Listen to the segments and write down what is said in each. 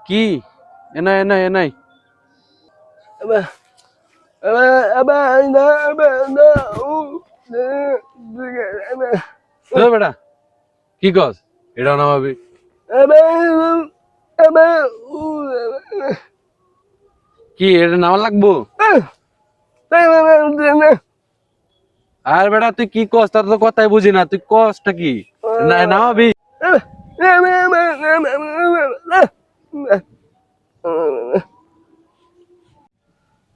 কি এনাই এনাই এনাই বেটা কি কস এটা নামাবি কি এটা নামা লাগবো আর বেটা তুই কি কস তার তো কথাই বুঝি না তুই কসটা কি নামাবি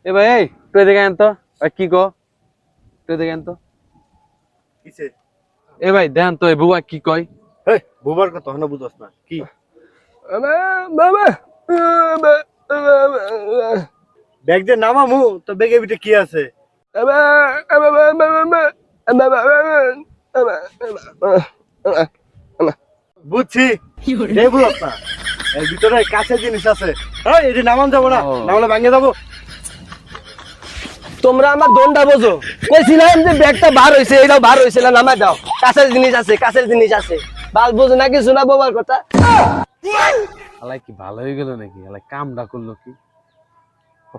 এ ভাই এই তুই দেখে আনতো কি কো তুই দেখে আনতো কিসে এ ভাই দেন তো বুয়া কি কয় হেই বুবার কথা হন বুঝছ না কি ব্যাগ দিয়ে নামামু তো ব্যাগের ভিতরে কি আছে বুঝছি এই বুঝছ না এর ভিতরে কাছে জিনিস আছে এই এটি নামান যাবো না নাহলে ভাঙে যাবো তোমরা আমার দনটা বোঝো কইছিলাম যে ব্যাগটা বার হইছে এটাও বার হইছে না নামাই দাও কাছের জিনিস আছে বাল বোঝো না কিছু না বাবার কথা আলাই কি ভালো হয়ে গেল নাকি আলাই কামটা করলো কি